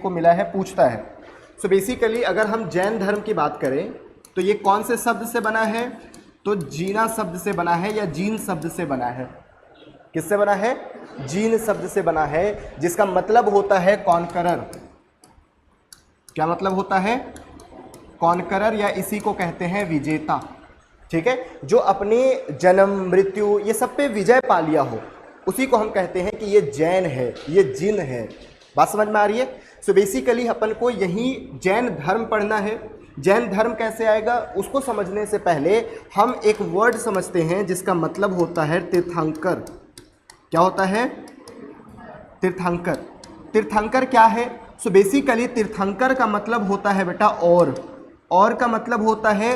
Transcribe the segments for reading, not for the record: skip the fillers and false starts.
को मिला है, पूछता है। सो बेसिकली अगर हम जैन धर्म की बात करें तो ये कौन से शब्द से बना है? तो जीना शब्द से बना है या जीन शब्द से बना है। किससे बना है? जीन शब्द से बना है, जिसका मतलब होता है कॉन्करर। क्या मतलब होता है? कॉन्करर, या इसी को कहते हैं विजेता। ठीक है, जो अपने जन्म मृत्यु ये सब पे विजय पा लिया हो, उसी को हम कहते हैं कि ये जैन है, ये जिन है। बात समझ में आ रही है? सो बेसिकली अपन को यही जैन धर्म पढ़ना है। जैन धर्म कैसे आएगा उसको समझने से पहले हम एक वर्ड समझते हैं जिसका मतलब होता है तीर्थंकर। क्या होता है? तीर्थंकर। तीर्थंकर क्या है? सो बेसिकली तीर्थंकर का मतलब होता है बेटा और का मतलब होता है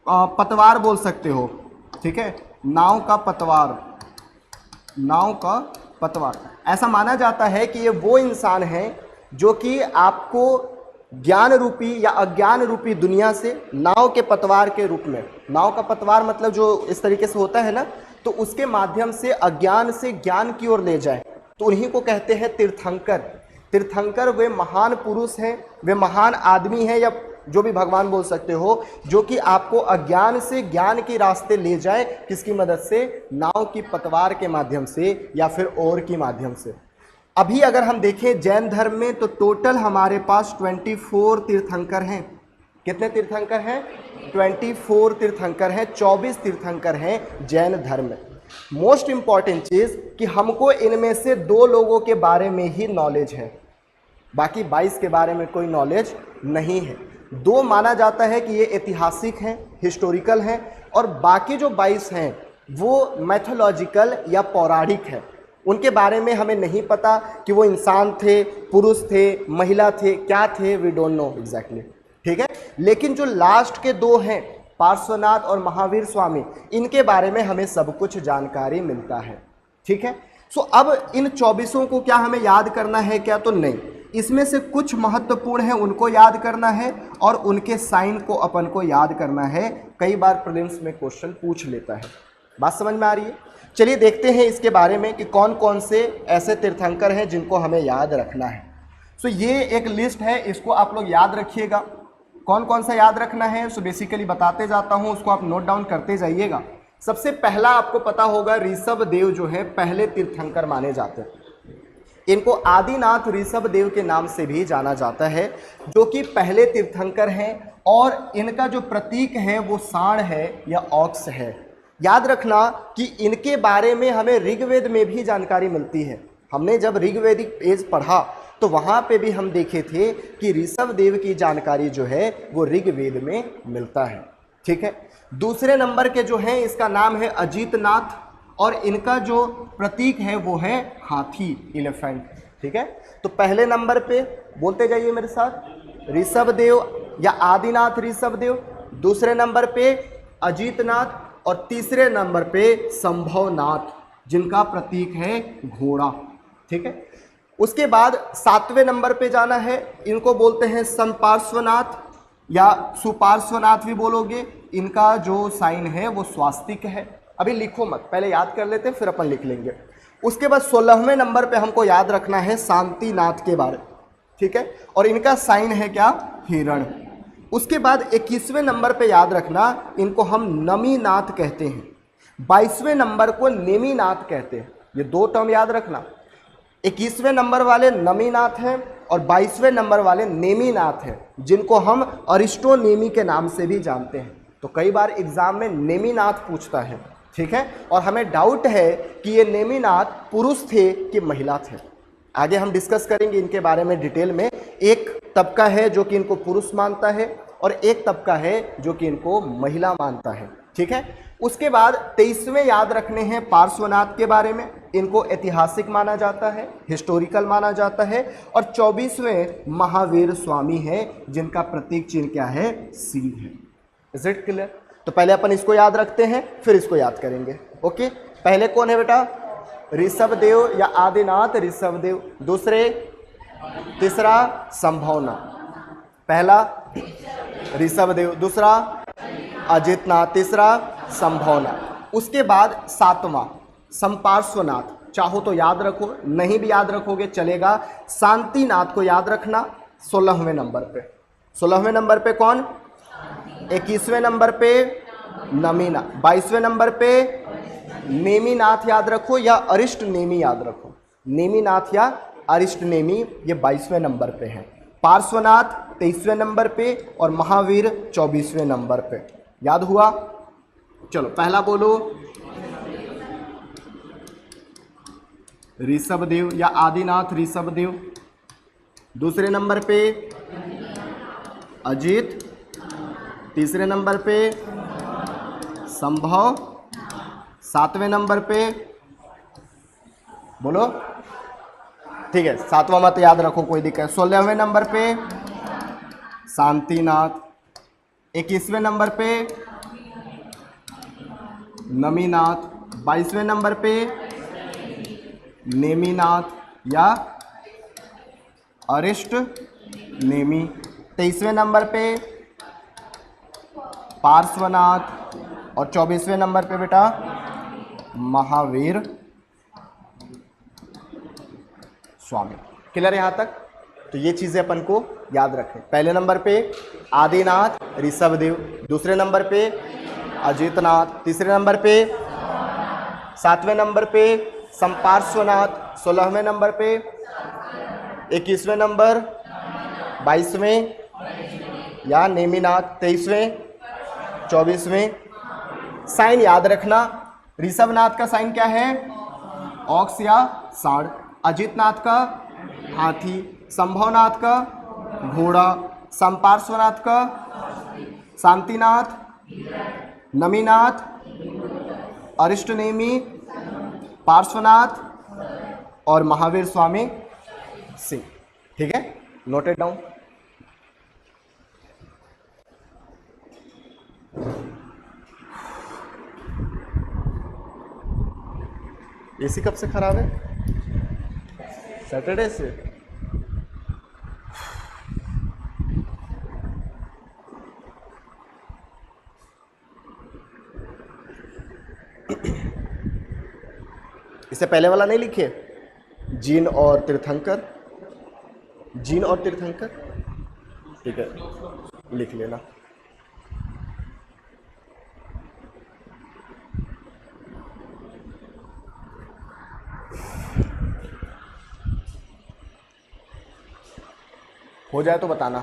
पतवार बोल सकते हो। ठीक है, नाव का पतवार, नाव का पतवार। ऐसा माना जाता है कि ये वो इंसान है जो कि आपको ज्ञान रूपी या अज्ञान रूपी दुनिया से नाव के पतवार के रूप में, नाव का पतवार मतलब जो इस तरीके से होता है ना, तो उसके माध्यम से अज्ञान से ज्ञान की ओर ले जाए, तो उन्हीं को कहते हैं तीर्थंकर। तीर्थंकर वे महान पुरुष हैं, वे महान आदमी हैं, या जो भी भगवान बोल सकते हो, जो कि आपको अज्ञान से ज्ञान के रास्ते ले जाए। किसकी मदद से? नाव की पतवार के माध्यम से या फिर और की माध्यम से। अभी अगर हम देखें जैन धर्म में तो टोटल हमारे पास 24 तीर्थंकर हैं। कितने तीर्थंकर हैं? 24 तीर्थंकर हैं, 24 तीर्थंकर हैं जैन धर्म में। मोस्ट इंपॉर्टेंट चीज़ कि हमको इनमें से 2 लोगों के बारे में ही नॉलेज है, बाकी 22 के बारे में कोई नॉलेज नहीं है। 2 माना जाता है कि ये ऐतिहासिक हैं, हिस्टोरिकल हैं, और बाकी जो 22 हैं वो मैथोलॉजिकल या पौराणिक हैं। उनके बारे में हमें नहीं पता कि वो इंसान थे, पुरुष थे, महिला थे, क्या थे, वी डोंट नो एग्जैक्टली। ठीक है, लेकिन जो लास्ट के 2 हैं, पार्श्वनाथ और महावीर स्वामी, इनके बारे में हमें सब कुछ जानकारी मिलता है। ठीक है, सो अब इन 24 को क्या हमें याद करना है क्या? तो नहीं, इसमें से कुछ महत्वपूर्ण है उनको याद करना है, और उनके साइन को अपन को याद करना है। कई बार प्रीलिम्स में क्वेश्चन पूछ लेता है। बात समझ में आ रही है? चलिए देखते हैं इसके बारे में कि कौन कौन से ऐसे तीर्थंकर हैं जिनको हमें याद रखना है। सो ये एक लिस्ट है, इसको आप लोग याद रखिएगा। कौन कौन सा याद रखना है सो बेसिकली बताते जाता हूँ, उसको आप नोट डाउन करते जाइएगा। सबसे पहला आपको पता होगा ऋषभ देव जो है पहले तीर्थंकर माने जाते हैं। इनको आदिनाथ ऋषभ देव के नाम से भी जाना जाता है, जो कि पहले तीर्थंकर हैं, और इनका जो प्रतीक है वो सांड है या ऑक्स है। याद रखना कि इनके बारे में हमें ऋग्वेद में भी जानकारी मिलती है। हमने जब ऋग्वेदिक पेज पढ़ा तो वहाँ पे भी हम देखे थे कि ऋषभ देव की जानकारी जो है वो ऋग्वेद में मिलता है। ठीक है, दूसरे नंबर के जो हैं इसका नाम है अजीतनाथ, और इनका जो प्रतीक है वो है हाथी, एलिफेंट। ठीक है, तो पहले नंबर पे बोलते जाइए मेरे साथ, ऋषभ देव या आदिनाथ ऋषभ देव, दूसरे नंबर पे अजीतनाथ, और तीसरे नंबर पे संभवनाथ, जिनका प्रतीक है घोड़ा। ठीक है, उसके बाद 7वें नंबर पे जाना है, इनको बोलते हैं संपार्श्वनाथ या सुपार्श्वनाथ भी बोलोगे। इनका जो साइन है वो स्वास्तिक है। अभी लिखो मत, पहले याद कर लेते हैं फिर अपन लिख लेंगे। उसके बाद 16वें नंबर पे हमको याद रखना है शांतिनाथ के बारे। ठीक है, और इनका साइन है क्या? हिरण। उसके बाद 21वें नंबर पे याद रखना, इनको हम नमीनाथ कहते हैं। 22वें नंबर को नेमीनाथ कहते हैं। ये 2 टर्म याद रखना, 21वें नंबर वाले नमीनाथ हैं और 22वें नंबर वाले नेमीनाथ हैं, जिनको हम अरिस्टोनेमी के नाम से भी जानते हैं। तो कई बार एग्जाम में नेमीनाथ पूछता है। ठीक है, और हमें डाउट है कि ये नेमीनाथ पुरुष थे कि महिला थे। आगे हम डिस्कस करेंगे इनके बारे में डिटेल में। एक तबका है जो कि इनको पुरुष मानता है, और एक तबका है जो कि इनको महिला मानता है। ठीक है, उसके बाद 23वें याद रखने हैं पार्श्वनाथ के बारे में। इनको ऐतिहासिक माना जाता है, हिस्टोरिकल माना जाता है। और 24वें महावीर स्वामी है, जिनका प्रतीक चिन्ह क्या है? सिंह है। Is it clear? तो पहले अपन इसको याद रखते हैं फिर इसको याद करेंगे। ओके, पहले कौन है बेटा? ऋषभ देव या आदिनाथ ऋषभ देव। दूसरे, तीसरा संभवनाथ। पहला ऋषभ देव, दूसरा अजितनाथ, तीसरा संभवनाथ। उसके बाद 7वां संपार्श्वनाथ। चाहो तो याद रखो, नहीं भी याद रखोगे चलेगा। शांतिनाथ को याद रखना, 16वें नंबर पे। 16वें नंबर पे कौन? 21वें नंबर पे नमीनाथ, 22वें नंबर पे नेमीनाथ याद रखो या अरिष्ट नेमी याद रखो। नेमीनाथ या अरिष्ट नेमी ये 22वें नंबर पे हैं। पार्श्वनाथ 23वें नंबर पे और महावीर 24वें नंबर पे। याद हुआ? चलो पहला बोलो ऋषभदेव या आदिनाथ ऋषभदेव। दूसरे नंबर पे अजित, तीसरे नंबर पे संभव, 7वें नंबर पे बोलो, ठीक है 7वां मत याद रखो कोई दिक्कत। 16वें नंबर पे शांतिनाथ, 21वें नंबर पे नमीनाथ, 22वें नंबर पे नेमीनाथ या अरिष्ट नेमी, 23वें नंबर पे पार्श्वनाथ और 24वें नंबर पे बेटा महावीर स्वामी। क्लियर यहां तक? तो ये चीजें अपन को याद रखें। पहले नंबर पे आदिनाथ ऋषभदेव, दूसरे नंबर पे अजितनाथ, तीसरे नंबर पे 7वें नंबर पे संपार्श्वनाथ, 16वें नंबर पे 21वें नंबर 22वें या नेमीनाथ, 23वें 24वें। साइन याद रखना, ऋषभनाथ का साइन क्या है? ऑक्स या सांड, अजितनाथ का हाथी, संभवनाथ का घोड़ा, संपार्श्वनाथ का शांतिनाथ, नमीनाथ अरिष्टनेमी, पार्श्वनाथ और महावीर स्वामी सिंह। ठीक है, नोटेड डाउन। एसी कब से खराब है? सैटरडे से। इससे पहले वाला नहीं लिखे? जीन और तीर्थंकर, जीन और तीर्थंकर, ठीक है लिख लेना। हो जाए तो बताना।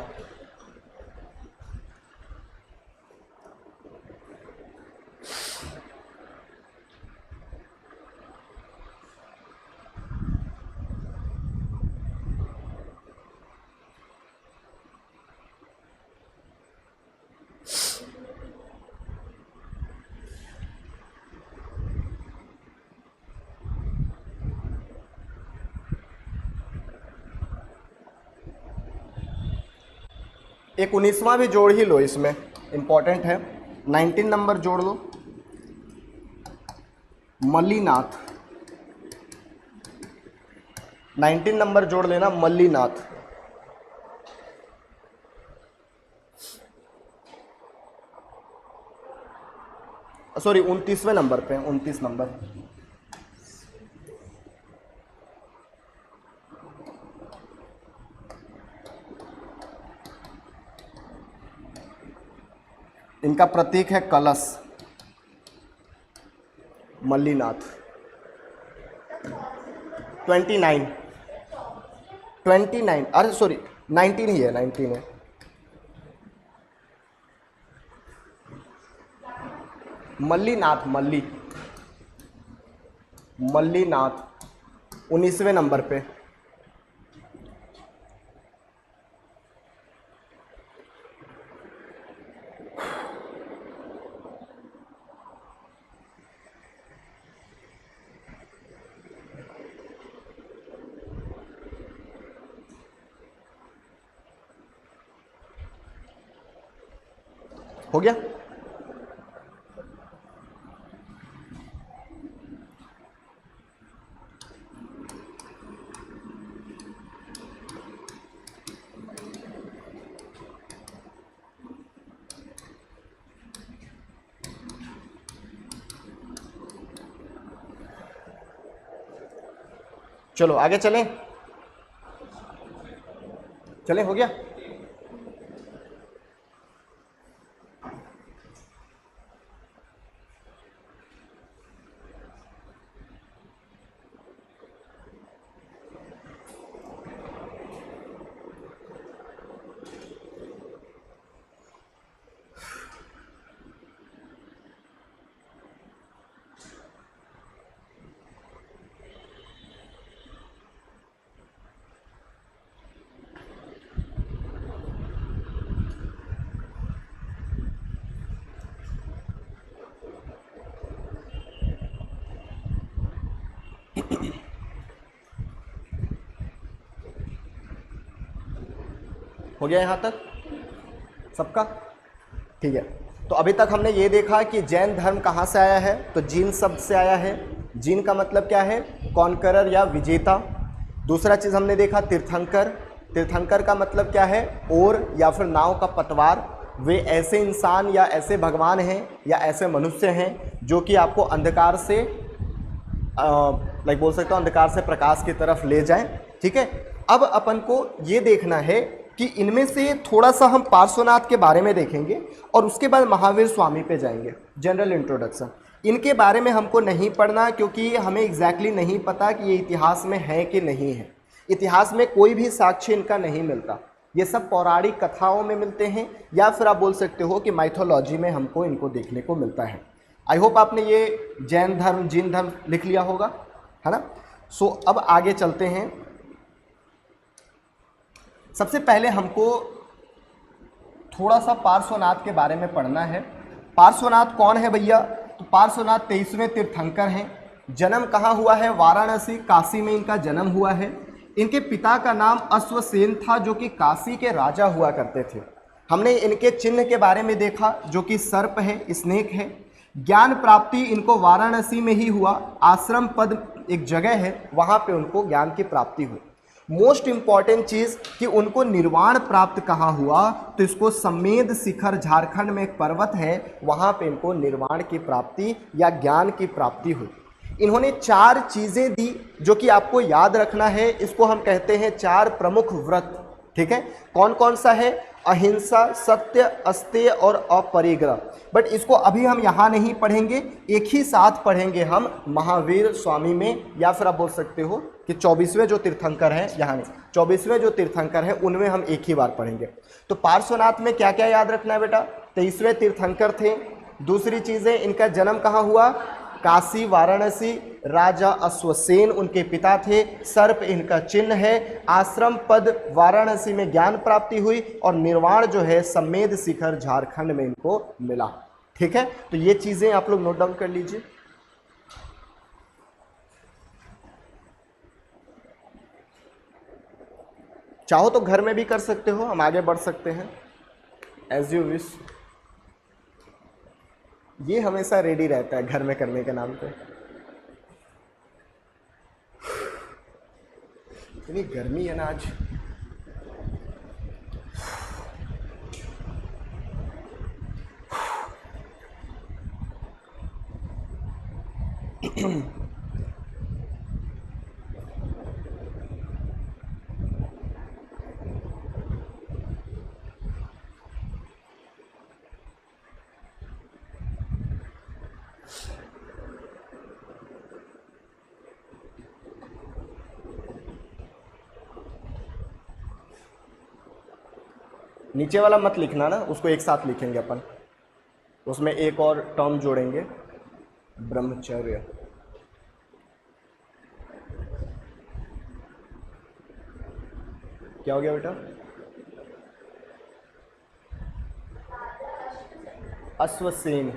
एक 19वां भी जोड़ ही लो, इसमें इंपॉर्टेंट है। 19 नंबर जोड़ लो, मल्लीनाथ। 19 नंबर जोड़ लेना, मल्लीनाथ। सॉरी 29वें नंबर पे, 29 नंबर। इनका प्रतीक है कलश, मल्लीनाथ। 29, 29, अरे सॉरी 19 ही है, 19 है। मल्लीनाथ, मल्लीनाथ 19वें नंबर पे। हो गया? चलो आगे चलें। चले, हो गया। हो गया यहाँ तक सबका? ठीक है। तो अभी तक हमने ये देखा कि जैन धर्म कहाँ से आया है, तो जीन शब्द से आया है। जीन का मतलब क्या है? कॉन्करर या विजेता। दूसरा चीज़ हमने देखा तीर्थंकर। तीर्थंकर का मतलब क्या है? ओर या फिर नाव का पतवार। वे ऐसे इंसान या ऐसे भगवान हैं या ऐसे मनुष्य हैं जो कि आपको अंधकार से बोल सकता हूँ अंधकार से प्रकाश की तरफ ले जाएं। ठीक है। अब अपन को ये देखना है कि इनमें से थोड़ा सा हम पार्श्वनाथ के बारे में देखेंगे और उसके बाद महावीर स्वामी पे जाएंगे। General introduction. इनके बारे में हमको नहीं पढ़ना क्योंकि हमें एग्जैक्टली नहीं पता कि ये इतिहास में है कि नहीं है। इतिहास में कोई भी साक्ष्य इनका नहीं मिलता। ये सब पौराणिक कथाओं में मिलते हैं या फिर आप बोल सकते हो कि माइथोलॉजी में हमको इनको देखने को मिलता है। आई होप आपने ये जैन धर्म जीन धर्म लिख लिया होगा, है ना। सो अब आगे चलते हैं। सबसे पहले हमको थोड़ा सा पार्श्वनाथ के बारे में पढ़ना है। पार्श्वनाथ कौन है भैया? तो पार्श्वनाथ 23वें तीर्थंकर हैं। जन्म कहाँ हुआ है? वाराणसी, काशी में इनका जन्म हुआ है। इनके पिता का नाम अश्वसेन था जो कि काशी के राजा हुआ करते थे। हमने इनके चिन्ह के बारे में देखा जो कि सर्प है, स्नेक है। ज्ञान प्राप्ति इनको वाराणसी में ही हुआ। आश्रम पद एक जगह है, वहाँ पे उनको ज्ञान की प्राप्ति हुई। मोस्ट इंपॉर्टेंट चीज़ कि उनको निर्वाण प्राप्त कहाँ हुआ, तो इसको समेध शिखर झारखंड में एक पर्वत है, वहाँ पे इनको निर्वाण की प्राप्ति या ज्ञान की प्राप्ति हुई। इन्होंने 4 चीज़ें दी जो कि आपको याद रखना है। इसको हम कहते हैं 4 प्रमुख व्रत। ठीक है। कौन कौन सा है? अहिंसा, सत्य, अस्तेय और अपरिग्रह। बट इसको अभी हम यहाँ नहीं पढ़ेंगे, एक ही साथ पढ़ेंगे हम महावीर स्वामी में, या फिर आप बोल सकते हो कि 24वें जो तीर्थंकर हैं, यहाँ नहीं, 24वें जो तीर्थंकर हैं उनमें हम एक ही बार पढ़ेंगे। तो पार्श्वनाथ में क्या क्या याद रखना है बेटा? 23वें तीर्थंकर थे। दूसरी चीज़ें, इनका जन्म कहाँ हुआ? काशी, वाराणसी। राजा अश्वसेन उनके पिता थे। सर्प इनका चिन्ह है। आश्रम पद वाराणसी में ज्ञान प्राप्ति हुई और निर्वाण जो है समेध शिखर झारखंड में इनको मिला। ठीक है। तो ये चीजें आप लोग नोट डाउन कर लीजिए। चाहो तो घर में भी कर सकते हो, हम आगे बढ़ सकते हैं, एज यू विश। ये हमेशा रेडी रहता है घर में करने के नाम पे। इतनी गर्मी है ना आज। नीचे वाला मत लिखना ना, उसको एक साथ लिखेंगे अपन, उसमें एक और टर्म जोड़ेंगे, ब्रह्मचर्य। क्या हो गया बेटा? अश्वसेन।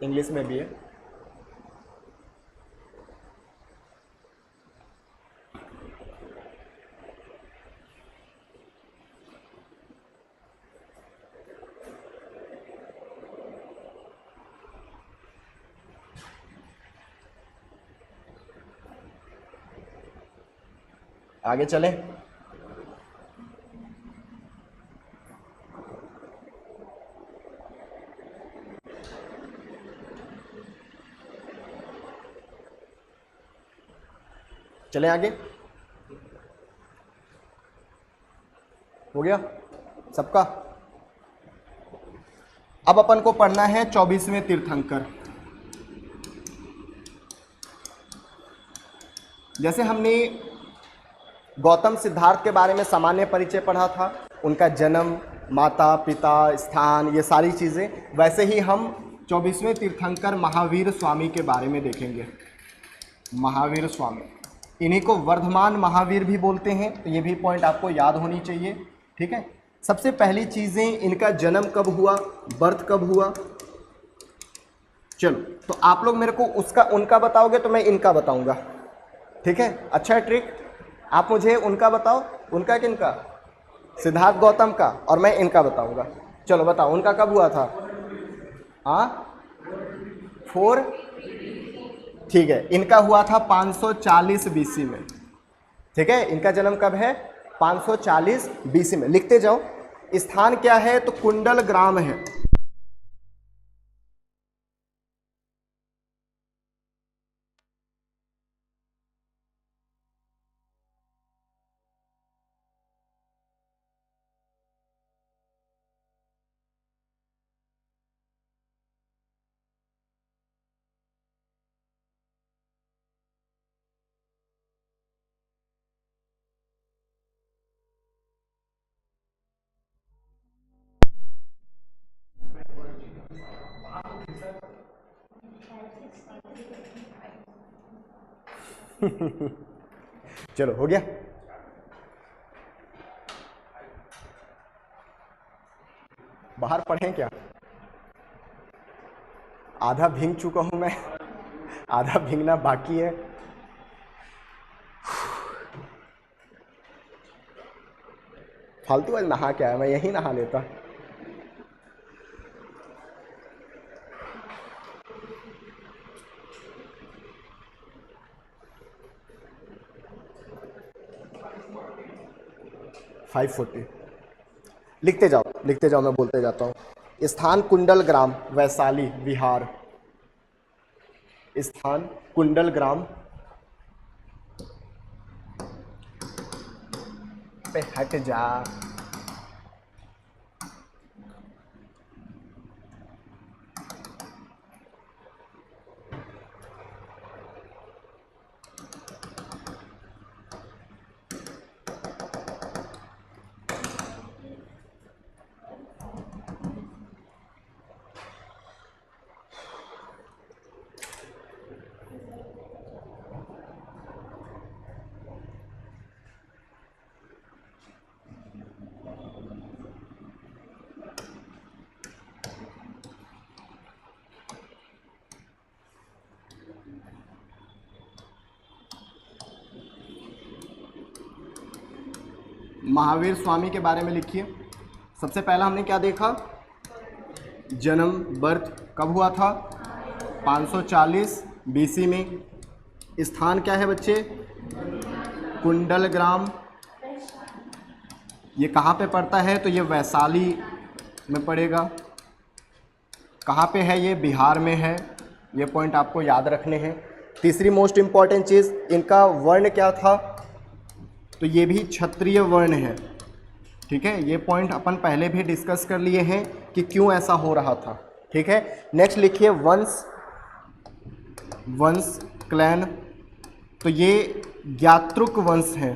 इंग्लिश में भी है। आगे चलें। चलें आगे, हो गया सबका। अब अपन को पढ़ना है 24वें तीर्थंकर। जैसे हमने गौतम सिद्धार्थ के बारे में सामान्य परिचय पढ़ा था, उनका जन्म, माता पिता, स्थान, ये सारी चीज़ें, वैसे ही हम 24वें तीर्थंकर महावीर स्वामी के बारे में देखेंगे। महावीर स्वामी, इन्हीं को वर्धमान महावीर भी बोलते हैं, तो ये भी पॉइंट आपको याद होनी चाहिए। ठीक है, सबसे पहली चीज़ें, इनका जन्म कब हुआ, बर्थ कब हुआ। चलो, तो आप लोग मेरे को उसका उनका बताओगे तो मैं इनका बताऊंगा। ठीक है, अच्छा है ट्रिक। आप मुझे उनका बताओ, उनका किनका, सिद्धार्थ गौतम का, और मैं इनका बताऊंगा। चलो बताओ, उनका कब हुआ था। हाँ 4, ठीक है, इनका हुआ था 540 बीसी में। ठीक है, इनका जन्म कब है, 540 बीसी में। लिखते जाओ। स्थान क्या है, तो कुंडल ग्राम है। चलो हो गया। बाहर पढ़ें क्या, आधा भींग चुका हूं मैं, आधा भींगना बाकी है। फालतू आज नहा क्या है, मैं यहीं नहा लेता। लिखते जाओ, लिखते जाओ, मैं बोलते जाता हूँ। स्थान कुंडल ग्राम, वैशाली बिहार। स्थान कुंडल ग्राम पे हट जा। महावीर स्वामी के बारे में लिखिए। सबसे पहला हमने क्या देखा, जन्म, बर्थ कब हुआ था, 540 बीसी में। स्थान क्या है बच्चे, कुंडल ग्राम। ये कहाँ पे पड़ता है, तो ये वैशाली में पड़ेगा। कहाँ पे है, ये बिहार में है। ये पॉइंट आपको याद रखने हैं। तीसरी मोस्ट इम्पॉर्टेंट चीज़, इनका वर्ण क्या था, तो ये भी क्षत्रिय वर्ण है। ठीक है, ये पॉइंट अपन पहले भी डिस्कस कर लिए हैं कि क्यों ऐसा हो रहा था। ठीक है, नेक्स्ट लिखिए वंश, वंश क्लैन, तो ये ज्ञातृक वंश है।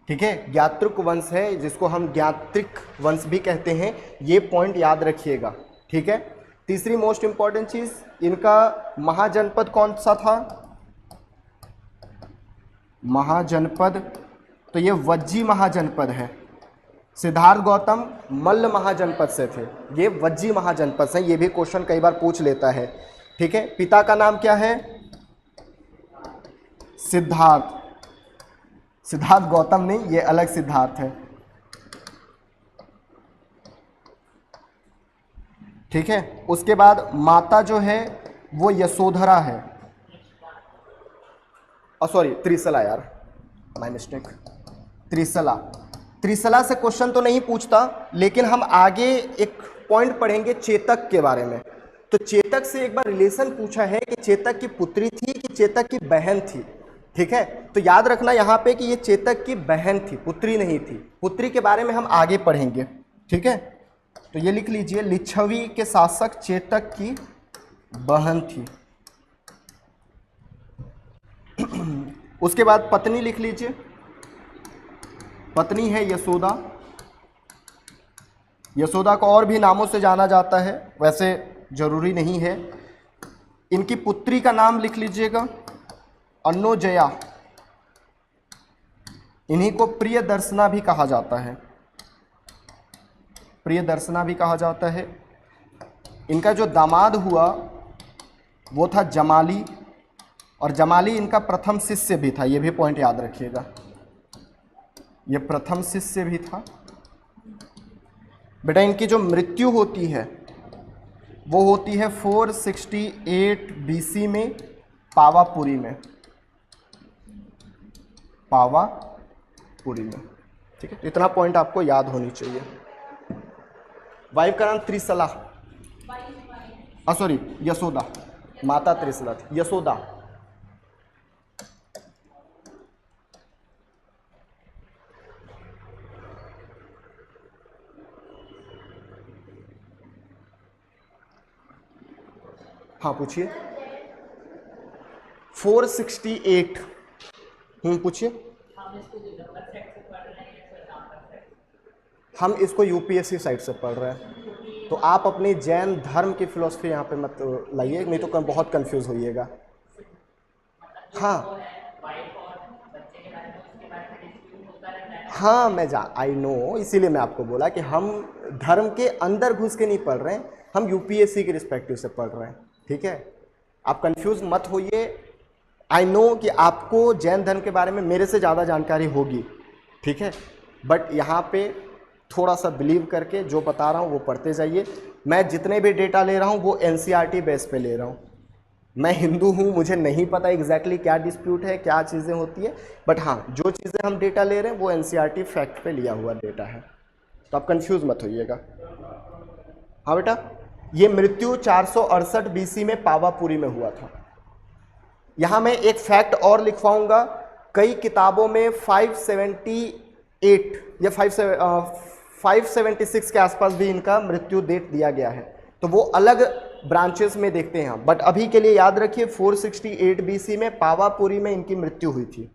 ठीक है, ज्ञातृक वंश है, जिसको हम ज्ञात्रिक वंश भी कहते हैं। ये पॉइंट याद रखिएगा। ठीक है, तीसरी मोस्ट इंपॉर्टेंट चीज, इनका महाजनपद कौन सा था, महाजनपद, तो ये वज्जी महाजनपद है। सिद्धार्थ गौतम मल्ल महाजनपद से थे, ये वज्जी महाजनपद से। ये भी क्वेश्चन कई बार पूछ लेता है। ठीक है, पिता का नाम क्या है, सिद्धार्थ। सिद्धार्थ गौतम नहीं, ये अलग सिद्धार्थ है। ठीक है, उसके बाद माता जो है वो यशोधरा है, सॉरी त्रिशला, यार माय मिस्टेक, त्रिशला। त्रिशला से क्वेश्चन तो नहीं पूछता, लेकिन हम आगे एक पॉइंट पढ़ेंगे चेतक के बारे में। तो चेतक से एक बार रिलेशन पूछा है कि चेतक की पुत्री थी कि चेतक की बहन थी। ठीक है, तो याद रखना यहाँ पे कि ये चेतक की बहन थी, पुत्री नहीं थी। पुत्री के बारे में हम आगे पढ़ेंगे। ठीक है, तो ये लिख लीजिए, लिच्छवी के शासक चेतक की बहन थी। उसके बाद पत्नी लिख लीजिए, पत्नी है यशोदा। यशोदा को और भी नामों से जाना जाता है, वैसे जरूरी नहीं है। इनकी पुत्री का नाम लिख लीजिएगा अन्नोजया। इन्हीं को प्रिय दर्शना भी कहा जाता है, प्रिय दर्शना भी कहा जाता है। इनका जो दामाद हुआ वो था जमाली, और जमाली इनका प्रथम शिष्य भी था, ये भी पॉइंट याद रखिएगा, ये प्रथम शिष्य भी था। बेटा इनकी जो मृत्यु होती है वो होती है 468 बीसी में पावापुरी में, पावापुरी में। ठीक है, तो इतना पॉइंट आपको याद होनी चाहिए। वाइफ का नाम त्रिशला, सॉरी यशोदा, माता त्रिशला थी, यशोदा। हाँ पूछिए। 468। पूछिए। हम इसको यूपीएससी साइट से पढ़ रहे हैं, तो आप अपनी जैन धर्म की फिलॉसफी यहाँ पे मत लाइए, नहीं तो बहुत कंफ्यूज होइएगा। हाँ हाँ मैं आई नो, इसीलिए मैं आपको बोला कि हम धर्म के अंदर घुस के नहीं पढ़ रहे हैं, हम यूपीएससी के रिस्पेक्टिव से पढ़ रहे हैं। ठीक है, आप कंफ्यूज मत होइए। आई नो कि आपको जैन धर्म के बारे में मेरे से ज़्यादा जानकारी होगी, ठीक है, बट यहाँ पे थोड़ा सा बिलीव करके जो बता रहा हूँ वो पढ़ते जाइए। मैं जितने भी डेटा ले रहा हूँ वो एनसीईआरटी बेस पे ले रहा हूँ। मैं हिंदू हूँ, मुझे नहीं पता एग्जैक्टली क्या डिस्प्यूट है, क्या चीज़ें होती है, बट हाँ जो चीज़ें हम डेटा ले रहे हैं वो एनसीईआरटी फैक्ट पे लिया हुआ डेटा है, तो आप कंफ्यूज मत होइएगा। हाँ बेटा, ये मृत्यु 468 बीसी में पावापुरी में हुआ था। यहाँ मैं एक फैक्ट और लिखवाऊंगा, कई किताबों में 578 या 576 के आसपास भी इनका मृत्यु डेट दिया गया है, तो वो अलग ब्रांचेस में देखते हैं हम, बट अभी के लिए याद रखिए 468 बीसी में पावापुरी में इनकी मृत्यु हुई थी।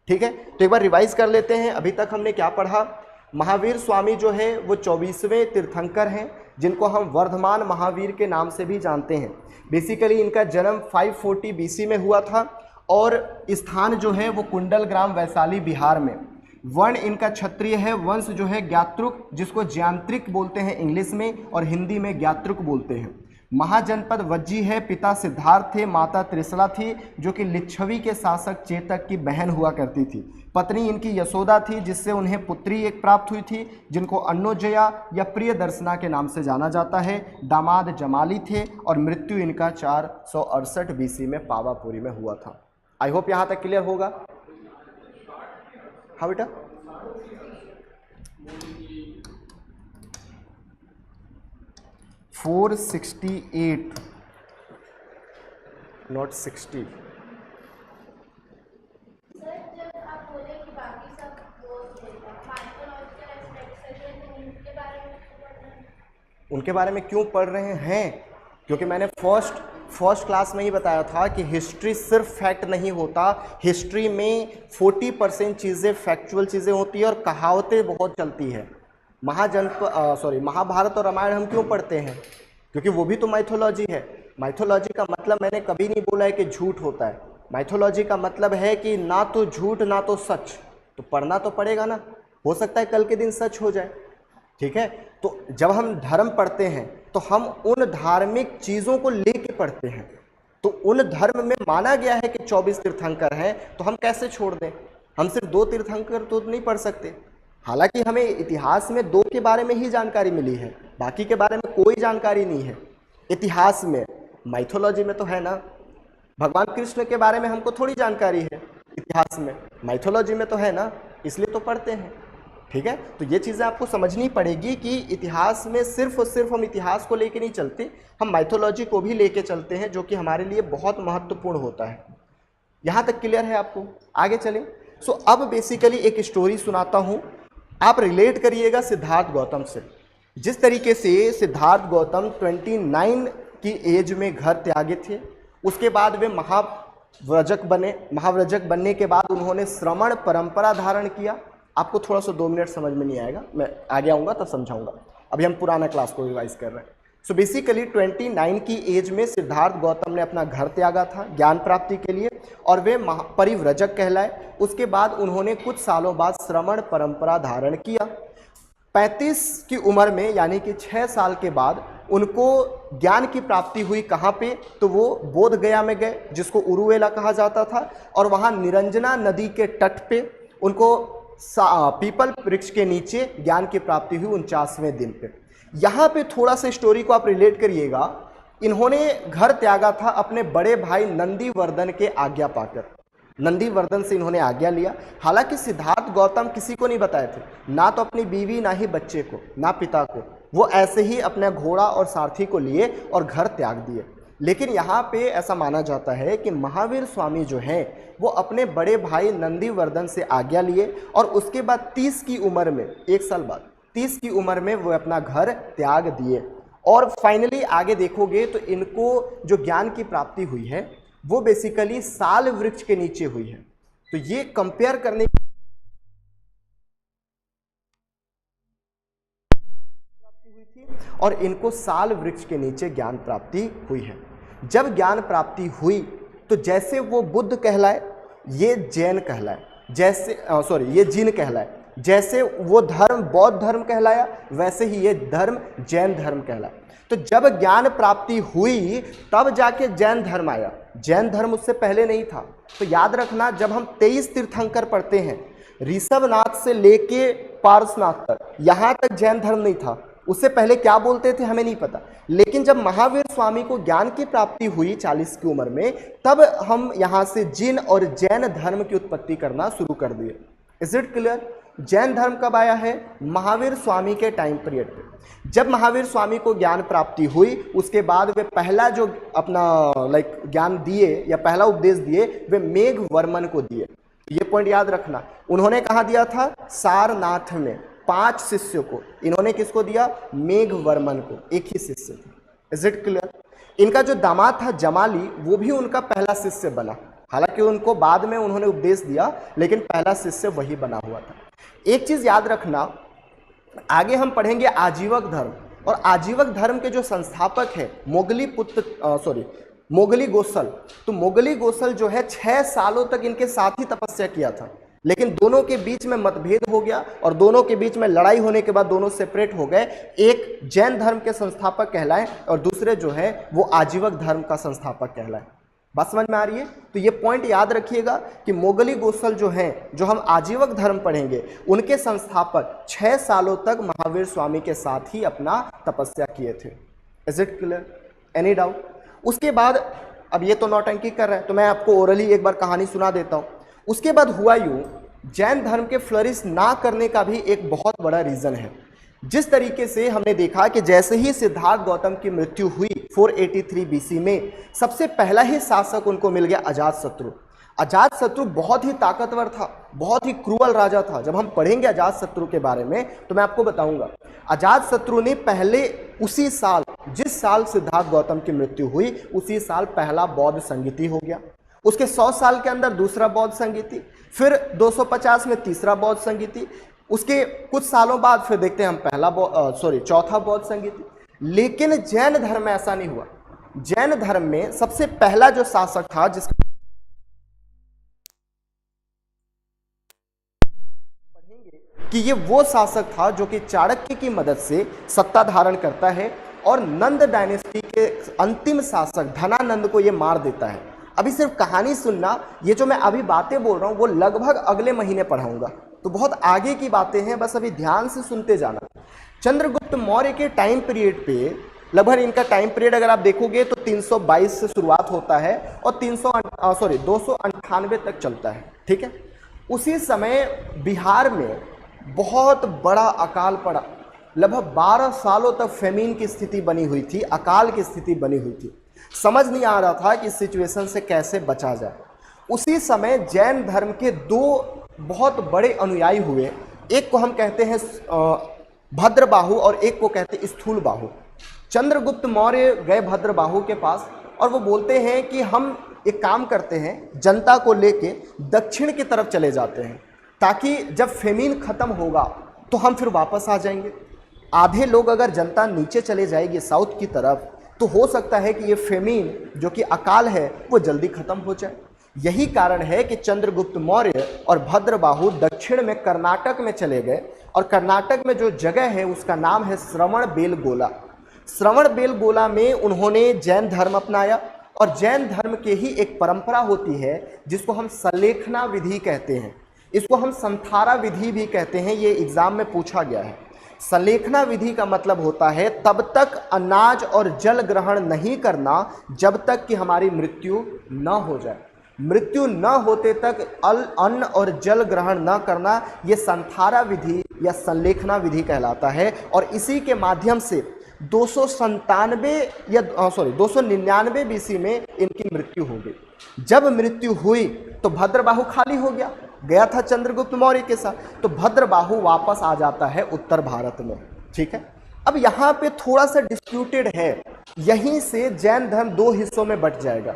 ठीक है, तो एक बार रिवाइज कर लेते हैं अभी तक हमने क्या पढ़ा। महावीर स्वामी जो है वो 24वें तीर्थंकर हैं, जिनको हम वर्धमान महावीर के नाम से भी जानते हैं। बेसिकली इनका जन्म 540 बीसी में हुआ था, और स्थान जो है वो कुंडल ग्राम वैशाली बिहार में। वर्ण इनका क्षत्रिय है, वंश जो है ज्ञात्रुक, जिसको ज्यांत्रिक बोलते हैं इंग्लिश में, और हिंदी में ज्ञात्रुक बोलते हैं। महाजनपद वज्जी है, पिता सिद्धार्थ थे, माता त्रिशला थी, जो कि लिच्छवी के शासक चेतक की बहन हुआ करती थी। पत्नी इनकी यशोदा थी, जिससे उन्हें पुत्री एक प्राप्त हुई थी, जिनको अन्नोजया या प्रिय दर्शना के नाम से जाना जाता है। दामाद जमाली थे, और मृत्यु इनका 468 बीसी में पावापुरी में हुआ था। आई होप यहाँ तक क्लियर होगा। हाँ बेटा, फोर 468 नॉट 60। उनके बारे में क्यों पढ़ रहे हैं? क्योंकि मैंने फर्स्ट क्लास में ही बताया था कि हिस्ट्री सिर्फ फैक्ट नहीं होता, हिस्ट्री में 40% चीज़ें फैक्चुअल चीज़ें होती है और कहावतें बहुत चलती है। महाभारत और रामायण हम क्यों पढ़ते हैं? क्योंकि वो भी तो माइथोलॉजी है। माइथोलॉजी का मतलब मैंने कभी नहीं बोला है कि झूठ होता है। माइथोलॉजी का मतलब है कि ना तो झूठ ना तो सच, तो पढ़ना तो पड़ेगा ना, हो सकता है कल के दिन सच हो जाए। ठीक है, तो जब हम धर्म पढ़ते हैं तो हम उन धार्मिक चीज़ों को लेके पढ़ते हैं। तो उन धर्म में माना गया है कि 24 तीर्थंकर हैं, तो हम कैसे छोड़ दें? हम सिर्फ 2 तीर्थंकर तो नहीं पढ़ सकते। हालांकि हमें इतिहास में 2 के बारे में ही जानकारी मिली है, बाकी के बारे में कोई जानकारी नहीं है इतिहास में। माइथोलॉजी में तो है ना, भगवान कृष्ण के बारे में हमको थोड़ी जानकारी है इतिहास में, माइथोलॉजी में तो है ना, इसलिए तो पढ़ते हैं। ठीक है, तो ये चीज़ें आपको समझनी पड़ेगी कि इतिहास में सिर्फ और सिर्फ हम इतिहास को लेके नहीं चलते, हम माइथोलॉजी को भी लेके चलते हैं, जो कि हमारे लिए बहुत महत्वपूर्ण होता है। यहाँ तक क्लियर है आपको? आगे चलें। सो अब बेसिकली एक स्टोरी सुनाता हूँ, आप रिलेट करिएगा सिद्धार्थ गौतम से। जिस तरीके से सिद्धार्थ गौतम 29 की एज में घर त्यागे थे, उसके बाद वे महाव्रजक बने। महाव्रजक बनने के बाद उन्होंने श्रमण परंपरा धारण किया। आपको थोड़ा सा 2 मिनट समझ में नहीं आएगा, मैं आगे आऊँगा तब समझाऊंगा, अभी हम पुराना क्लास को रिवाइज कर रहे हैं। सो बेसिकली 29 की एज में सिद्धार्थ गौतम ने अपना घर त्यागा था ज्ञान प्राप्ति के लिए, और वे परिव्रजक कहलाए। उसके बाद उन्होंने कुछ सालों बाद श्रमण परंपरा धारण किया। 35 की उम्र में यानी कि 6 साल के बाद उनको ज्ञान की प्राप्ति हुई। कहाँ पे? तो वो बोध गया में गए, जिसको उरुवेला कहा जाता था, और वहाँ निरंजना नदी के तट पे उनको पीपल वृक्ष के नीचे ज्ञान की प्राप्ति हुई 49वें दिन पे। यहाँ पे थोड़ा सा स्टोरी को आप रिलेट करिएगा। इन्होंने घर त्यागा था अपने बड़े भाई नंदीवर्धन के आज्ञा पाकर। नंदीवर्धन से इन्होंने आज्ञा लिया। हालांकि सिद्धार्थ गौतम किसी को नहीं बताए थे, ना तो अपनी बीवी, ना ही बच्चे को, ना पिता को। वो ऐसे ही अपना घोड़ा और सारथी को लिए और घर त्याग दिए। लेकिन यहाँ पे ऐसा माना जाता है कि महावीर स्वामी जो हैं वो अपने बड़े भाई नंदीवर्धन से आज्ञा लिए, और उसके बाद 30 की उम्र में, 1 साल बाद 30 की उम्र में वो अपना घर त्याग दिए। और फाइनली आगे देखोगे तो इनको जो ज्ञान की प्राप्ति हुई है वो बेसिकली साल वृक्ष के नीचे हुई है। तो ये कंपेयर करने की प्राप्ति हुई थी, और इनको साल वृक्ष के नीचे ज्ञान प्राप्ति हुई है। जब ज्ञान प्राप्ति हुई तो जैसे वो बुद्ध कहलाए, ये जैन कहलाए, जैसे ये जीन कहलाए। जैसे वो धर्म बौद्ध धर्म कहलाया, वैसे ही ये धर्म जैन धर्म कहलाया। तो जब ज्ञान प्राप्ति हुई तब जाके जैन धर्म आया। जैन धर्म उससे पहले नहीं था। तो याद रखना, जब हम 23 तीर्थंकर पढ़ते हैं, ऋषभनाथ से लेके पारसनाथ तक, यहाँ तक जैन धर्म नहीं था। उससे पहले क्या बोलते थे हमें नहीं पता। लेकिन जब महावीर स्वामी को ज्ञान की प्राप्ति हुई 40 की उम्र में, तब हम यहाँ से जिन और जैन धर्म की उत्पत्ति करना शुरू कर दिए। Is it clear? जैन धर्म कब आया है? महावीर स्वामी के टाइम पीरियड पे। जब महावीर स्वामी को ज्ञान प्राप्ति हुई, उसके बाद वे पहला जो अपना ज्ञान दिए या पहला उपदेश दिए, वे मेघवर्मन को दिए। ये पॉइंट याद रखना। उन्होंने कहाँ दिया था? सारनाथ में 5 शिष्यों को। इन्होंने किसको दिया? मेघवर्मन को, एक ही शिष्य थे। Is it clear? इनका जो दामाद था जमाली, वो भी उनका पहला शिष्य बना। हालांकि उनको बाद में उन्होंने उपदेश दिया, लेकिन पहला शिष्य वही बना हुआ था। एक चीज याद रखना, आगे हम पढ़ेंगे आजीवक धर्म, और आजीवक धर्म के जो संस्थापक है मोगली गोसल। तो मोगली गोसल जो है 6 सालों तक इनके साथ ही तपस्या किया था, लेकिन दोनों के बीच में मतभेद हो गया और दोनों के बीच में लड़ाई होने के बाद दोनों सेपरेट हो गए। एक जैन धर्म के संस्थापक कहलाए और दूसरे जो है वो आजीवक धर्म का संस्थापक कहलाए। बात समझ में आ रही है? तो ये पॉइंट याद रखिएगा कि मोगली गोसल जो हैं, जो हम आजीवक धर्म पढ़ेंगे, उनके संस्थापक 6 सालों तक महावीर स्वामी के साथ ही अपना तपस्या किए थे। Is it clear? Any doubt? उसके बाद, अब ये तो नौटंकी कर रहा है, तो मैं आपको ओरली एक बार कहानी सुना देता हूँ। उसके बाद हुआ यूं, जैन धर्म के फ्लरिश ना करने का भी एक बहुत बड़ा रीजन है। जिस तरीके से हमने देखा कि जैसे ही सिद्धार्थ गौतम की मृत्यु हुई 483 बीसी में, सबसे पहला ही शासक उनको मिल गया अजातशत्रु। अजातशत्रु बहुत ही ताकतवर था, बहुत ही क्रूअल राजा था। जब हम पढ़ेंगे अजातशत्रु के बारे में तो मैं आपको बताऊंगा। अजातशत्रु ने पहले उसी साल, जिस साल सिद्धार्थ गौतम की मृत्यु हुई, उसी साल पहला बौद्ध संगीति हो गया। उसके 100 साल के अंदर दूसरा बौद्ध संगीति, फिर 250 में तीसरा बौद्ध संगीति, उसके कुछ सालों बाद फिर देखते हैं हम चौथा बौद्ध संगीति। लेकिन जैन धर्म में ऐसा नहीं हुआ। जैन धर्म में सबसे पहला जो शासक था, जिसका पढ़ेंगे कि ये वो शासक था जो कि चाणक्य की मदद से सत्ता धारण करता है और नंद डायनेस्टी के अंतिम शासक धनानंद को ये मार देता है। अभी सिर्फ कहानी सुनना, ये जो मैं अभी बातें बोल रहा हूँ वो लगभग अगले महीने पढ़ाऊंगा, तो बहुत आगे की बातें हैं, बस अभी ध्यान से सुनते जाना। चंद्रगुप्त मौर्य के टाइम पीरियड पे, लगभग इनका टाइम पीरियड अगर आप देखोगे तो 322 से शुरुआत होता है और 298 तक चलता है। ठीक है? उसी समय बिहार में बहुत बड़ा अकाल पड़ा, लगभग 12 सालों तक फेमीन की स्थिति बनी हुई थी, अकाल की स्थिति बनी हुई थी। समझ नहीं आ रहा था कि इस सिचुएशन से कैसे बचा जाए। उसी समय जैन धर्म के दो बहुत बड़े अनुयायी हुए, एक को हम कहते हैं भद्रबाहु और एक को कहते हैं स्थूलबाहु। चंद्रगुप्त मौर्य गए भद्रबाहु के पास और वो बोलते हैं कि हम एक काम करते हैं, जनता को लेके दक्षिण की तरफ चले जाते हैं ताकि जब फेमीन खत्म होगा तो हम फिर वापस आ जाएंगे। आधे लोग अगर जनता नीचे चले जाएगी साउथ की तरफ तो हो सकता है कि ये फेमीन जो कि अकाल है वो जल्दी खत्म हो जाए। यही कारण है कि चंद्रगुप्त मौर्य और भद्रबाहु दक्षिण में कर्नाटक में चले गए और कर्नाटक में जो जगह है उसका नाम है श्रवणबेलगोला। श्रवणबेलगोला में उन्होंने जैन धर्म अपनाया और जैन धर्म के ही एक परंपरा होती है जिसको हम सलेखना विधि कहते हैं, इसको हम संथारा विधि भी कहते हैं। ये एग्जाम में पूछा गया है। सलेखना विधि का मतलब होता है तब तक अनाज और जल ग्रहण नहीं करना जब तक कि हमारी मृत्यु न हो जाए। मृत्यु न होते तक अन्न और जल ग्रहण न करना, यह संथारा विधि या संलेखना विधि कहलाता है। और इसी के माध्यम से 299 बीसी में इनकी मृत्यु हो गई। जब मृत्यु हुई तो भद्रबाहु खाली हो गया था चंद्रगुप्त मौर्य के साथ, तो भद्रबाहु वापस आ जाता है उत्तर भारत में। ठीक है, अब यहाँ पे थोड़ा सा डिस्प्यूटेड है, यहीं से जैन धर्म दो हिस्सों में बंट जाएगा।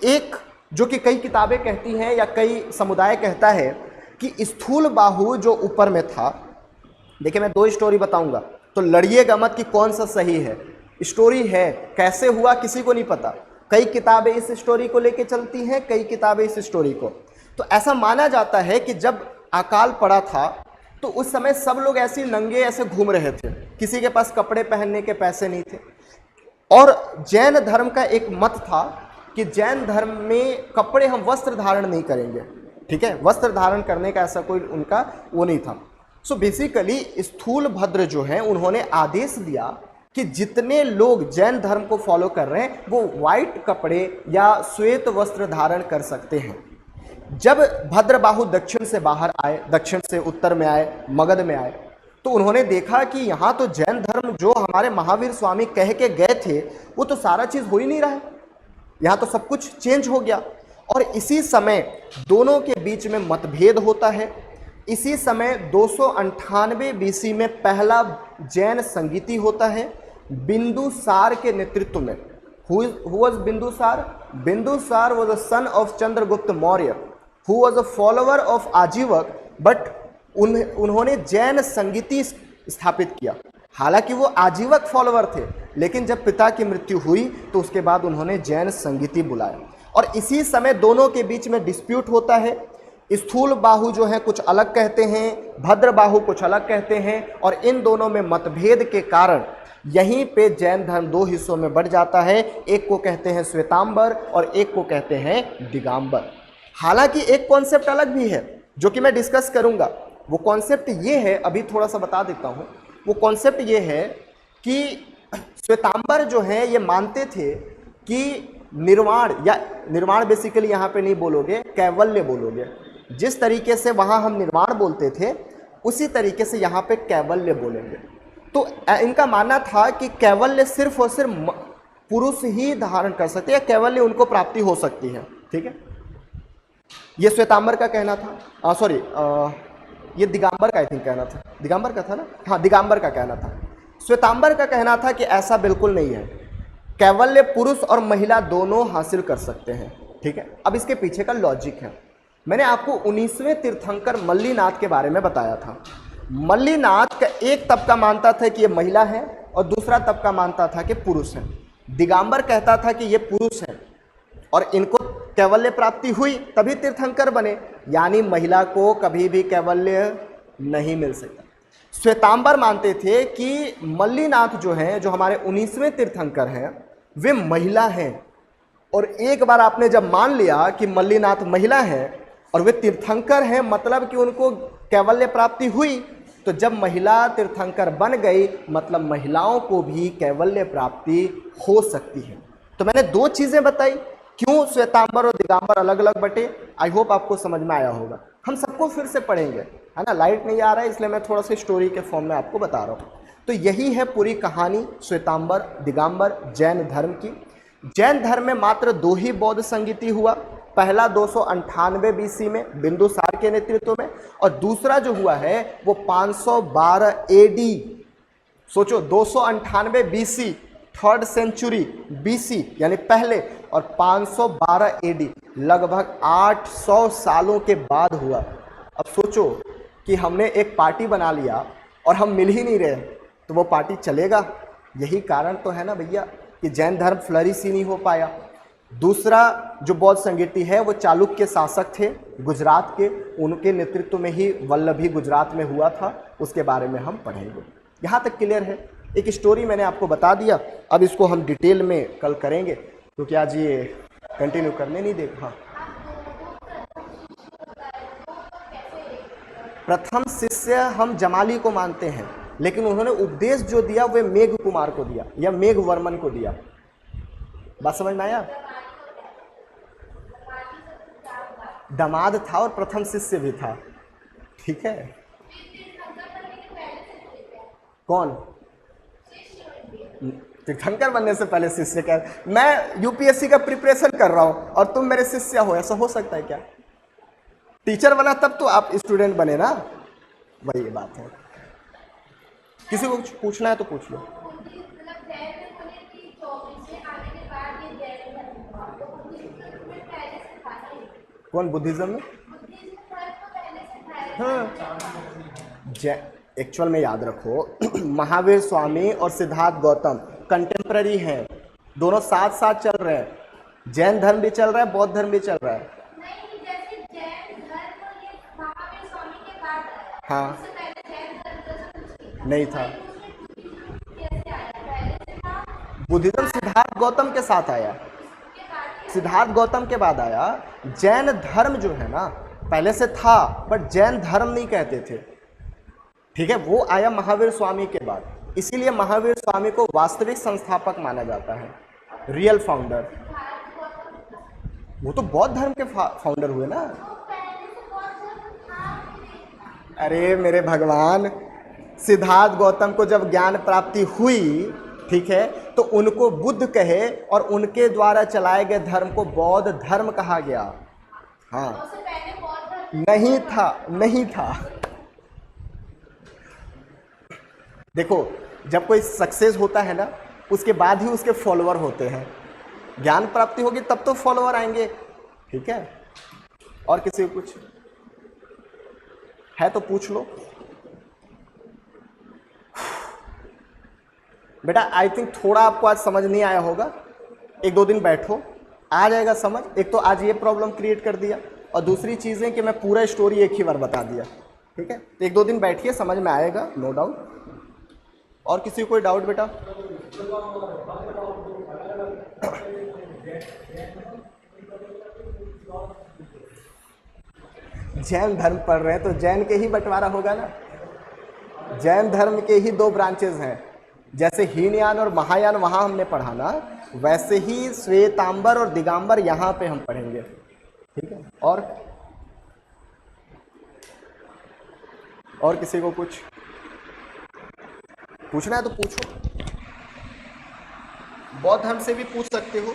एक जो कि कई किताबें कहती हैं या कई समुदाय कहता है कि स्थूलबाहु जो ऊपर में था, देखिए मैं दो स्टोरी बताऊंगा तो लड़िएगा मत कि कौन सा सही है। स्टोरी है, कैसे हुआ किसी को नहीं पता। कई किताबें इस स्टोरी को लेके चलती हैं, कई किताबें इस स्टोरी को। तो ऐसा माना जाता है कि जब अकाल पड़ा था तो उस समय सब लोग ऐसे नंगे ऐसे घूम रहे थे, किसी के पास कपड़े पहनने के पैसे नहीं थे। और जैन धर्म का एक मत था कि जैन धर्म में कपड़े हम वस्त्र धारण नहीं करेंगे। ठीक है, वस्त्र धारण करने का ऐसा कोई उनका वो नहीं था। सो बेसिकली स्थूलभद्र जो है उन्होंने आदेश दिया कि जितने लोग जैन धर्म को फॉलो कर रहे हैं वो व्हाइट कपड़े या श्वेत वस्त्र धारण कर सकते हैं। जब भद्रबाहु दक्षिण से बाहर आए, दक्षिण से उत्तर में आए, मगध में आए, तो उन्होंने देखा कि यहाँ तो जैन धर्म जो हमारे महावीर स्वामी कह के गए थे वो तो सारा चीज हो ही नहीं रहा है, यहाँ तो सब कुछ चेंज हो गया। और इसी समय दोनों के बीच में मतभेद होता है। इसी समय 298 बीसी में पहला जैन संगीति होता है बिंदुसार के नेतृत्व में। Who was Bindusara? Bindusara was a son of Chandragupta Maurya who was a follower of Ajivika, but उन्होंने जैन संगीति स्थापित किया। हालांकि वो आजीवक फॉलोवर थे, लेकिन जब पिता की मृत्यु हुई तो उसके बाद उन्होंने जैन संगीति बुलाया। और इसी समय दोनों के बीच में डिस्प्यूट होता है। स्थूलबाहु जो है कुछ अलग कहते हैं, भद्रबाहु कुछ अलग कहते हैं, और इन दोनों में मतभेद के कारण यहीं पे जैन धर्म दो हिस्सों में बढ़ जाता है। एक को कहते हैं श्वेतांबर और एक को कहते हैं दिगंबर। हालांकि एक कॉन्सेप्ट अलग भी है जो कि मैं डिस्कस करूंगा। वो कॉन्सेप्ट ये है, अभी थोड़ा सा बता देता हूं। वो कॉन्सेप्ट ये है कि श्वेतांबर जो है ये मानते थे कि निर्वाण बेसिकली यहाँ पे नहीं बोलोगे, कैवल्य बोलोगे। जिस तरीके से वहाँ हम निर्वाण बोलते थे उसी तरीके से यहाँ पे कैवल्य बोलेंगे। तो इनका मानना था कि कैवल्य सिर्फ और सिर्फ पुरुष ही धारण कर सकते हैं, कैवल्य उनको प्राप्ति हो सकती है। ठीक है, ये श्वेतांबर का कहना था। ये दिगंबर का आई थिंक कहना था, दिगंबर का था ना, हाँ दिगंबर का कहना था। श्वेतांबर का कहना था कि ऐसा बिल्कुल नहीं है, कैवल्य पुरुष और महिला दोनों हासिल कर सकते हैं। ठीक है, अब इसके पीछे का लॉजिक है। मैंने आपको 19वें तीर्थंकर मल्लीनाथ के बारे में बताया था। मल्लीनाथ का एक तबका मानता था कि ये महिला है और दूसरा तबका मानता था कि पुरुष है। दिगंबर कहता था कि ये पुरुष है और इनको कैवल्य प्राप्ति हुई तभी तीर्थंकर बने, यानी महिला को कभी भी कैवल्य नहीं मिल सकता। श्वेतांबर मानते थे कि मल्लीनाथ जो हैं, जो हमारे 19वें तीर्थंकर हैं, वे महिला हैं। और एक बार आपने जब मान लिया कि मल्लीनाथ महिला है और वे तीर्थंकर हैं, मतलब कि उनको कैवल्य प्राप्ति हुई, तो जब महिला तीर्थंकर बन गई मतलब महिलाओं को भी कैवल्य प्राप्ति हो सकती है। तो मैंने दो चीजें बताई, क्यों श्वेतांबर और दिगंबर अलग अलग बटे। आई होप आपको समझ में आया होगा। हम सबको फिर से पढ़ेंगे, है ना, लाइट नहीं आ रहा है इसलिए मैं थोड़ा सा स्टोरी के फॉर्म में आपको बता रहा हूँ। तो यही है पूरी कहानी श्वेतांबर दिगंबर जैन धर्म की। जैन धर्म में मात्र 2 ही बौद्ध संगीति हुआ, पहला 298 बीसी में बिंदुसार के नेतृत्व में, और दूसरा जो हुआ है वो 512 एडी। सोचो 298 बीसी, 3rd सेंचुरी बीसी यानी पहले, और 512 एडी, लगभग 800 सालों के बाद हुआ। अब सोचो कि हमने एक पार्टी बना लिया और हम मिल ही नहीं रहे, तो वो पार्टी चलेगा? यही कारण तो है ना भैया कि जैन धर्म फ्लरिश ही नहीं हो पाया। दूसरा जो बौद्ध संगीति है वो चालुक्य शासक थे गुजरात के, उनके नेतृत्व में ही वल्लभी गुजरात में हुआ था, उसके बारे में हम पढ़ेंगे। यहाँ तक क्लियर है? एक स्टोरी मैंने आपको बता दिया, अब इसको हम डिटेल में कल करेंगे क्योंकि आज ये कंटिन्यू करने नहीं देगा। हाँ, प्रथम शिष्य हम जमाली को मानते हैं, लेकिन उन्होंने उपदेश जो दिया वह मेघ कुमार को दिया या मेघ वर्मन को दिया। बात समझ में आया? दामाद था और प्रथम शिष्य भी था। ठीक है, कौन? तीर्थंकर बनने से पहले शिष्य? क्या मैं यूपीएससी का प्रिपरेशन कर रहा हूं और तुम मेरे शिष्य हो, ऐसा हो सकता है क्या? टीचर बना तब तो आप स्टूडेंट बने ना, वही ये बात है। किसी को कुछ पूछना है तो पूछ लो। कौन बुद्धिज्म में? हाँ, एक्चुअल में याद रखो महावीर स्वामी और सिद्धार्थ गौतम कंटेम्पररी हैं, दोनों साथ साथ चल रहे हैं। जैन धर्म भी चल रहा है, बौद्ध धर्म भी चल रहा है। हाँ, नहीं था। बुद्धिज्म सिद्धार्थ गौतम के साथ आया, सिद्धार्थ गौतम के बाद आया। जैन धर्म जो है ना पहले से था, बट जैन धर्म नहीं कहते थे। ठीक है, वो आया महावीर स्वामी के बाद, इसीलिए महावीर स्वामी को वास्तविक संस्थापक माना जाता है, रियल फाउंडर। वो तो बौद्ध धर्म के फाउंडर हुए ना। अरे मेरे भगवान, सिद्धार्थ गौतम को जब ज्ञान प्राप्ति हुई, ठीक है, तो उनको बुद्ध कहे और उनके द्वारा चलाए गए धर्म को बौद्ध धर्म कहा गया। हाँ, नहीं था, नहीं था। देखो, जब कोई सक्सेस होता है ना, उसके बाद ही उसके फॉलोअर होते हैं। ज्ञान प्राप्ति होगी तब तो फॉलोअर आएंगे। ठीक है, और किसी को कुछ है तो पूछ लो। बेटा आई थिंक थोड़ा आपको आज समझ नहीं आया होगा, 1-2 दिन बैठो, आ जाएगा समझ। एक तो आज ये प्रॉब्लम क्रिएट कर दिया, और दूसरी चीज़ है कि मैं पूरा स्टोरी एक ही बार बता दिया। ठीक है, तो 1-2 दिन बैठिए, समझ में आएगा, नो डाउट। और किसी को कोई डाउट बेटा? जैन धर्म पढ़ रहे हैं तो जैन के ही बंटवारा होगा ना। जैन धर्म के ही 2 ब्रांचेस हैं, जैसे हीनयान और महायान वहाँ हमने पढ़ा ना, वैसे ही श्वेतांबर और दिगंबर यहाँ पे हम पढ़ेंगे। ठीक है, और किसी को कुछ पूछना है तो पूछो, बौद्ध धर्म से भी पूछ सकते हो।